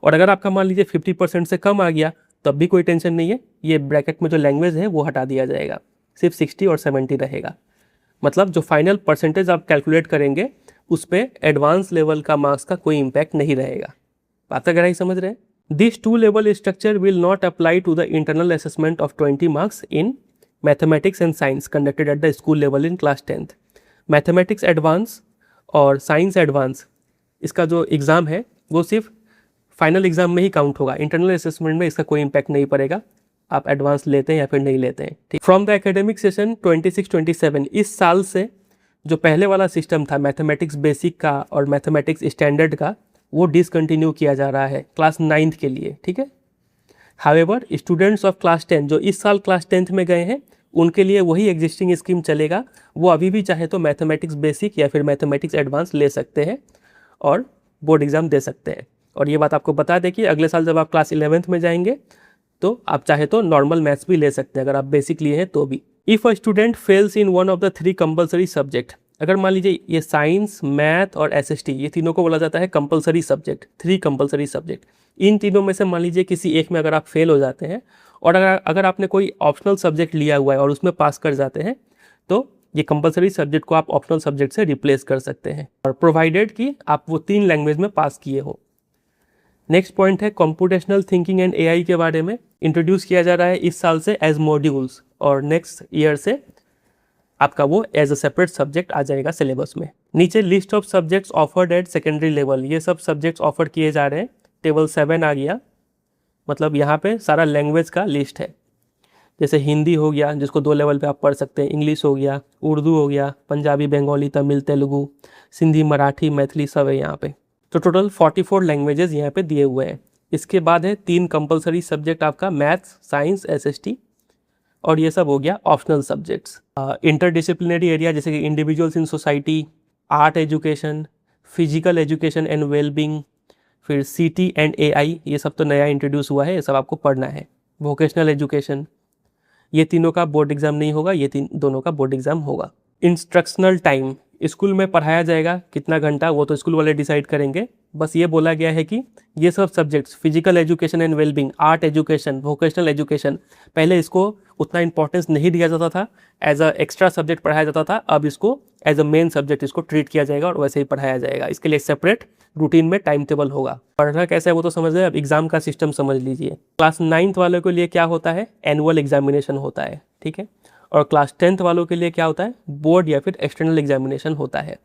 Speaker 1: और अगर आपका मान लीजिए 50% से कम आ गया तब भी कोई टेंशन नहीं है, ये ब्रैकेट में जो लैंग्वेज है वो हटा दिया जाएगा, सिर्फ 60 और 70 रहेगा। मतलब जो फाइनल परसेंटेज आप कैलकुलेट करेंगे उस पर एडवांस लेवल का मार्क्स का कोई इम्पैक्ट नहीं रहेगा। बात अगर ही समझ रहे हैं। This 2 level structure will not apply to the internal assessment of 20 marks in mathematics and science conducted at the school level in class 10th। Mathematics advance और साइंस एडवांस, इसका जो एग्ज़ाम है वो सिर्फ फाइनल एग्जाम में ही count होगा, internal assessment में इसका कोई इम्पैक्ट नहीं पड़ेगा, आप एडवांस लेते हैं या फिर नहीं लेते हैं। ठीक, फ्रॉम द एकेडमिक सेशन 26-27 इस साल से जो पहले वाला सिस्टम था मैथमेटिक्स बेसिक का और मैथमेटिक्स स्टैंडर्ड का, वो डिसकंटिन्यू किया जा रहा है क्लास 9th के लिए। ठीक है, हावेवर स्टूडेंट्स ऑफ क्लास 10 जो इस साल क्लास 10th में गए हैं उनके लिए वही एग्जिस्टिंग स्कीम चलेगा, वो अभी भी चाहे तो मैथमेटिक्स बेसिक या फिर मैथमेटिक्स एडवांस ले सकते हैं और बोर्ड एग्ज़ाम दे सकते हैं। और ये बात आपको बता दें कि अगले साल जब आप क्लास 11th में जाएंगे तो आप चाहे तो नॉर्मल मैथ्स भी ले सकते हैं अगर आप बेसिक लिए हैं तो भी। If a student fails in one of the 3 compulsory subject, अगर मान लीजिए ये साइंस, मैथ और एसएसटी, ये तीनों को बोला जाता है कंपलसरी सब्जेक्ट, 3 कंपलसरी सब्जेक्ट। इन तीनों में से मान लीजिए किसी एक में अगर आप फेल हो जाते हैं और अगर आपने कोई ऑप्शनल सब्जेक्ट लिया हुआ है और उसमें पास कर जाते हैं तो ये कंपलसरी सब्जेक्ट को आप ऑप्शनल सब्जेक्ट से रिप्लेस कर सकते हैं, और प्रोवाइडेड कि आप वो 3 लैंग्वेज में पास किए हो। नेक्स्ट पॉइंट है कंप्यूटेशनल थिंकिंग एंड एआई के बारे में इंट्रोड्यूस किया जा रहा है इस साल से एज मॉड्यूल्स, और नेक्स्ट ईयर से आपका वो एज अ सेपरेट सब्जेक्ट आ जाएगा सिलेबस में। नीचे list of subjects offered eight secondary level, ये सब सब्जेक्ट्स ऑफर किए जा रहे हैं। टेबल 7 आ गया, मतलब यहाँ पे सारा लैंग्वेज का लिस्ट है, जैसे हिंदी हो गया जिसको 2 लेवल पे आप पढ़ सकते हैं, इंग्लिश हो गया, उर्दू हो गया, पंजाबी, बंगाली, तमिल, तेलुगु, सिंधी, मराठी, मैथिली, सब है यहाँ पे। तो टोटल 44 लैंग्वेजेस यहाँ पे दिए हुए हैं। इसके बाद है 3 कंपलसरी सब्जेक्ट आपका मैथ्स, साइंस, एसएसटी, और ये सब हो गया ऑप्शनल सब्जेक्ट्स। इंटरडिसिप्लिनरी एरिया जैसे कि individuals in society, art education, physical education and wellbeing, फिर सीटी एंड एआई, ये सब तो नया इंट्रोड्यूस हुआ है, ये सब आपको पढ़ना है। वोकेशनल एजुकेशन, ये तीनों का बोर्ड एग्जाम नहीं होगा, ये दोनों का बोर्ड एग्जाम होगा। इंस्ट्रक्शनल टाइम, स्कूल में पढ़ाया जाएगा कितना घंटा वो तो स्कूल वाले डिसाइड करेंगे, बस ये बोला गया है कि ये सब subjects physical education and wellbeing, art education, vocational education, पहले इसको उतना इंपॉर्टेंस नहीं दिया जाता था, एज अ एक्स्ट्रा सब्जेक्ट पढ़ाया जाता था, अब इसको एज अ मेन सब्जेक्ट इसको ट्रीट किया जाएगा और वैसे ही पढ़ाया जाएगा। इसके लिए सेपरेट रूटीन में टाइम टेबल होगा। पढ़ना कैसा है वो तो समझ गए, अब एग्जाम का सिस्टम समझ लीजिए। क्लास 9th वालों के लिए क्या होता है, एनुअल एग्जामिनेशन होता है, ठीक है, और क्लास 10th वालों के लिए क्या होता है, बोर्ड या फिर एक्सटर्नल एग्जामिनेशन होता है।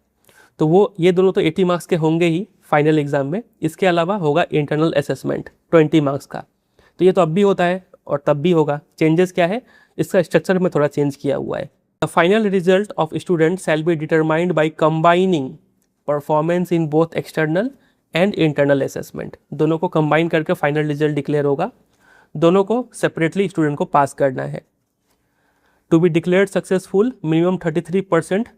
Speaker 1: तो वो ये दोनों तो 80 मार्क्स के होंगे ही फाइनल एग्जाम में, इसके अलावा होगा इंटरनल असेसमेंट 20 मार्क्स का। तो ये तो अब भी होता है और तब भी होगा। चेंजेस क्या है, इसका स्ट्रक्चर में थोड़ा चेंज किया हुआ है। The final result of student shall be determined by combining performance in both external and internal assessment. दोनों को कंबाइन करके फाइनल रिजल्ट डिक्लेयर होगा, दोनों को सेपरेटली स्टूडेंट को पास करना है। To be declared successful minimum 33%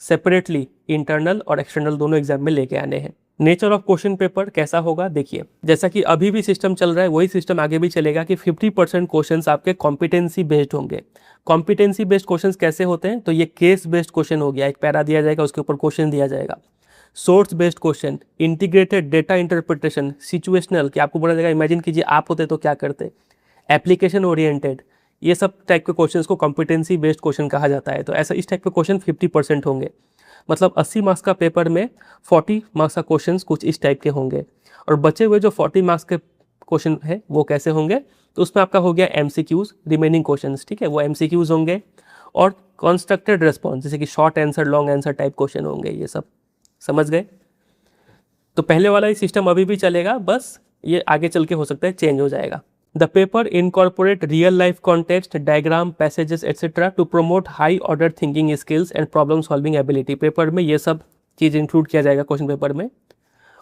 Speaker 1: separately internal और एक्सटर्नल दोनों एग्जाम में लेके आने हैं। नेचर ऑफ क्वेश्चन पेपर कैसा होगा देखिए, जैसा कि अभी भी सिस्टम चल रहा है वही सिस्टम आगे भी चलेगा कि 50% क्वेश्चंस आपके कॉम्पिटेंसी बेस्ड होंगे। कॉम्पिटेंसी बेस्ड क्वेश्चंस कैसे होते हैं, तो ये केस बेस्ड क्वेश्चन हो गया, एक पैरा दिया जाएगा उसके ऊपर क्वेश्चन दिया जाएगा। Source based question, integrated data interpretation, situational कि आपको बोला जाएगा इमेजिन कीजिए आप होते तो क्या करते, एप्लीकेशन ओरिएंटेड, ये सब टाइप के क्वेश्चंस को कॉम्पिटेंसी बेस्ड क्वेश्चन कहा जाता है। तो ऐसा इस टाइप के क्वेश्चन 50% होंगे, मतलब 80 मार्क्स का पेपर में 40 मार्क्स का क्वेश्चंस कुछ इस टाइप के होंगे। और बचे हुए जो 40 मार्क्स के क्वेश्चन है वो कैसे होंगे, तो उसमें आपका हो गया MCQs, रिमेनिंग क्वेश्चंस, ठीक है, वो MCQs होंगे। और कंस्ट्रक्टेड रिस्पॉन्स जैसे कि short answer, long answer type question होंगे, ये सब समझ गए। तो पहले वाला ही सिस्टम अभी भी चलेगा, बस ये आगे चल के हो सकता है चेंज हो जाएगा। The paper incorporate real life context, diagram, passages, etc. to promote high order thinking skills and problem solving ability. Paper में ये सब चीज़ इंक्लूड किया जाएगा क्वेश्चन पेपर में।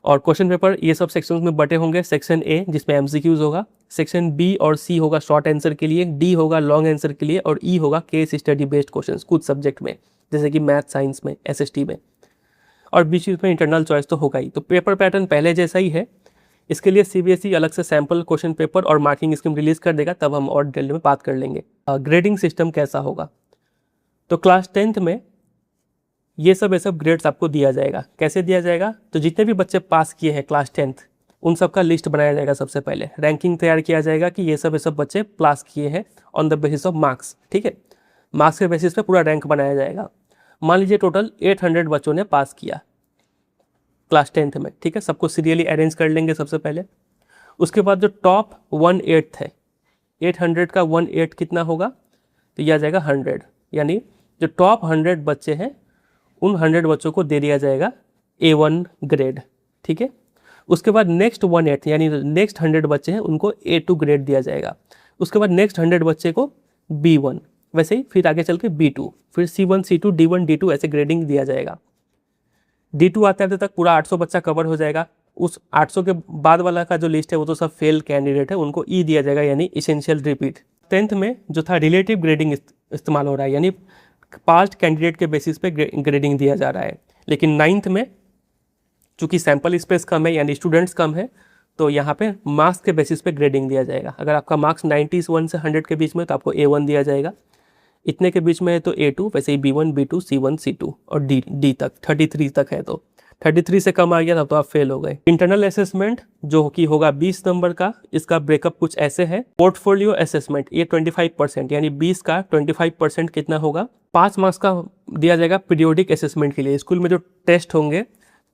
Speaker 1: और क्वेश्चन पेपर ये सब सेक्शंस में बटे होंगे। सेक्शन ए जिसमें एमसीक्यूज होगा, सेक्शन बी और सी होगा शॉर्ट आंसर के लिए, डी होगा लॉन्ग आंसर के लिए, और ई होगा केस स्टडी बेस्ड क्वेश्चंस कुछ सब्जेक्ट में जैसे कि मैथ, साइंस में, एसएसटी में, और बीच में इंटरनल चॉइस तो होगा ही। तो पेपर पैटर्न पहले जैसा ही है। इसके लिए सीबीएसई अलग से सैम्पल क्वेश्चन पेपर और मार्किंग स्कीम रिलीज कर देगा, तब हम और डिटेल में बात कर लेंगे। ग्रेडिंग सिस्टम कैसा होगा, तो क्लास 10th में ये सब ग्रेड्स आपको दिया जाएगा। कैसे दिया जाएगा, तो जितने भी बच्चे पास किए हैं क्लास 10th उन सब का लिस्ट बनाया जाएगा। सबसे पहले रैंकिंग तैयार किया जाएगा कि ये सब बच्चे पास किए हैं on the basis of marks. ठीक है, मार्क्स के बेसिस पे पूरा रैंक बनाया जाएगा। मान लीजिए टोटल 800 बच्चों ने पास किया क्लास 10th में। ठीक है, सबको सीरियली अरेंज कर लेंगे सबसे पहले। उसके बाद जो टॉप 1/8 है, 800 का 1/8 कितना होगा, तो यह आ जाएगा 100। यानी जो टॉप 100 बच्चे हैं उन 100 बच्चों को दे दिया जाएगा A1 ग्रेड। ठीक है, उसके बाद नेक्स्ट 1/8 यानी नेक्स्ट 100 बच्चे हैं उनको A2 ग्रेड दिया जाएगा। उसके बाद नेक्स्ट 100 बच्चे को B1, वैसे ही फिर आगे चल के B2, फिर C1, C2, D1, D2 ऐसे ग्रेडिंग दिया जाएगा। D2 आते आते तक पूरा 800 बच्चा कवर हो जाएगा। उस 800 के बाद वाला का जो लिस्ट है वो तो सब फेल कैंडिडेट है, उनको ई दिया जाएगा यानी इसेंशियल रिपीट। 10th में जो था रिलेटिव ग्रेडिंग इस्तेमाल हो रहा है, यानी पास्ट कैंडिडेट के बेसिस पे ग्रेडिंग दिया जा रहा है। लेकिन 9th में चूंकि सैंपल स्पेस कम है यानी स्टूडेंट्स कम है, तो यहाँ पे मार्क्स के बेसिस पे ग्रेडिंग दिया जाएगा। अगर आपका मार्क्स 91 से 100 के बीच में तो आपको A1 दिया जाएगा, इतने के बीच में है तो A2, वैसे ही B1, B2, C1, C2 और D तक 33 तक है, तो 33 से कम आ गया तब तो आप फेल हो गए। इंटरनल असेसमेंट जो कि होगा 20 नंबर का, इसका ब्रेकअप कुछ ऐसे है। पोर्टफोलियो असेसमेंट ये 25% यानी 20 का 25% कितना होगा, 5 मार्क्स का दिया जाएगा पीरियोडिक असेसमेंट के लिए। स्कूल में जो टेस्ट होंगे,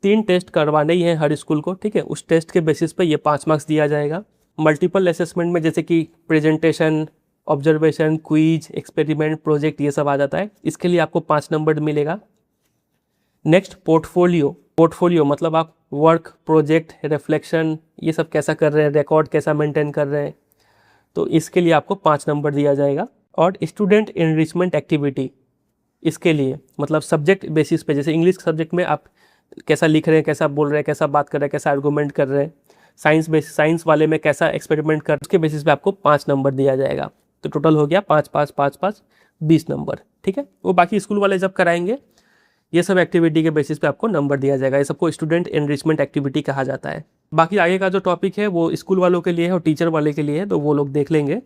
Speaker 1: 3 टेस्ट करवाने ही है हर स्कूल को। ठीक है, उस टेस्ट के बेसिस पे ये 5 मार्क्स दिया जाएगा। मल्टीपल असेसमेंट में जैसे कि presentation, observation, quiz, experiment, project ये सब आ जाता है, इसके लिए आपको 5 नंबर मिलेगा। नेक्स्ट पोर्टफोलियो मतलब आप वर्क, प्रोजेक्ट, रिफ्लेक्शन ये सब कैसा कर रहे हैं, रिकॉर्ड कैसा मेंटेन कर रहे हैं, तो इसके लिए आपको 5 नंबर दिया जाएगा। और स्टूडेंट एनरिचमेंट एक्टिविटी, इसके लिए मतलब सब्जेक्ट बेसिस पे, जैसे इंग्लिश सब्जेक्ट में आप कैसा लिख रहे हैं, कैसा बोल रहे हैं, कैसा बात कर रहे हैं, कैसा आर्गूमेंट कर रहे हैं, साइंस वाले में कैसा एक्सपेरिमेंट कर, उसके बेसिस पे आपको 5 नंबर दिया जाएगा। तो टोटल हो गया 5, 5, 5, 5, 20 नंबर। ठीक है, वो बाकी स्कूल वाले जब कराएंगे ये सब एक्टिविटी के बेसिस पे आपको नंबर दिया जाएगा। ये सबको स्टूडेंट एनरिचमेंट एक्टिविटी कहा जाता है। बाकी आगे का जो टॉपिक है वो स्कूल वालों के लिए है और टीचर वाले के लिए है, तो वो लोग देख लेंगे।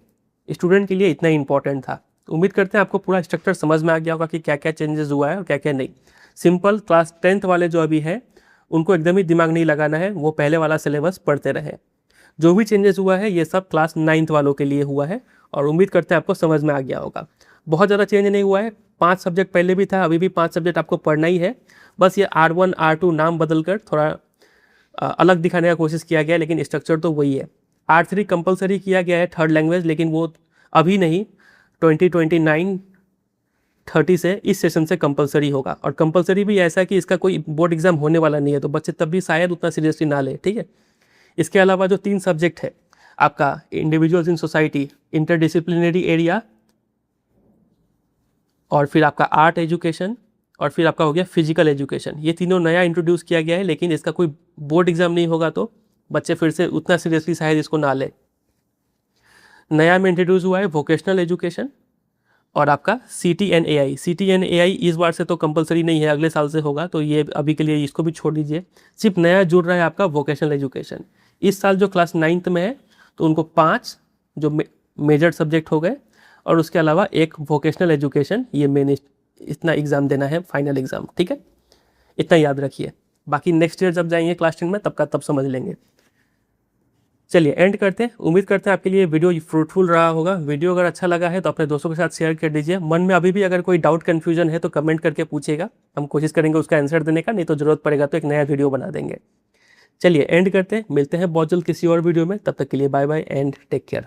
Speaker 1: स्टूडेंट के लिए इतना ही इंपॉर्टेंट था। उम्मीद करते हैं आपको पूरा स्ट्रक्चर समझ में आ गया होगा कि क्या क्या चेंजेस हुआ है और क्या क्या नहीं। सिंपल क्लास 10th वाले जो अभी है उनको एकदम ही दिमाग नहीं लगाना है, वो पहले वाला सिलेबस पढ़ते रहे। जो भी चेंजेस हुआ है ये सब क्लास 9th वालों के लिए हुआ है और उम्मीद करते हैं आपको समझ में आ गया होगा। बहुत ज़्यादा चेंज नहीं हुआ है, 5 सब्जेक्ट पहले भी था, अभी भी 5 सब्जेक्ट आपको पढ़ना ही है। बस ये R1 R2 नाम बदल कर थोड़ा अलग दिखाने का कोशिश किया गया है, लेकिन स्ट्रक्चर तो वही है। R3 कंपलसरी किया गया है थर्ड लैंग्वेज, लेकिन वो अभी नहीं, 2029-30 से इस सेशन से कंपलसरी होगा। और कंपलसरी भी ऐसा है कि इसका कोई बोर्ड एग्जाम होने वाला नहीं है, तो बच्चे तब भी शायद उतना सीरियसली ना ले। ठीक है, इसके अलावा जो 3 सब्जेक्ट है आपका individuals in society, interdisciplinary area, और फिर आपका आर्ट एजुकेशन, और फिर आपका हो गया फिजिकल एजुकेशन, ये तीनों नया इंट्रोड्यूस किया गया है, लेकिन इसका कोई बोर्ड एग्जाम नहीं होगा, तो बच्चे फिर से उतना सीरियसली शायद इसको ना ले। नया में इंट्रोड्यूस हुआ है वोकेशनल एजुकेशन और आपका CTNAI। CTNAI इस बार से तो कंपलसरी नहीं है, अगले साल से होगा, तो ये अभी के लिए इसको भी छोड़ दीजिए। सिर्फ नया जुड़ रहा है आपका वोकेशनल एजुकेशन। इस साल जो क्लास 9th में है तो उनको 5 जो मेजर सब्जेक्ट हो गए, और उसके अलावा एक वोकेशनल एजुकेशन, ये मेन इतना एग्ज़ाम देना है, फाइनल एग्ज़ाम। ठीक है, इतना याद रखिए। बाकी नेक्स्ट ईयर जब जाएंगे क्लास 10 में तब का तब समझ लेंगे। चलिए एंड करते हैं। उम्मीद करते हैं आपके लिए वीडियो फ्रूटफुल रहा होगा। वीडियो अगर अच्छा लगा है तो अपने दोस्तों के साथ शेयर कर दीजिए। मन में अभी भी अगर कोई डाउट कन्फ्यूजन है तो कमेंट करके पूछिएगा, हम कोशिश करेंगे उसका आंसर देने का, नहीं तो ज़रूरत पड़ेगा तो एक नया वीडियो बना देंगे। चलिए एंड करते हैं, मिलते हैं बहुत जल्द किसी और वीडियो में। तब तक के लिए bye bye and take care.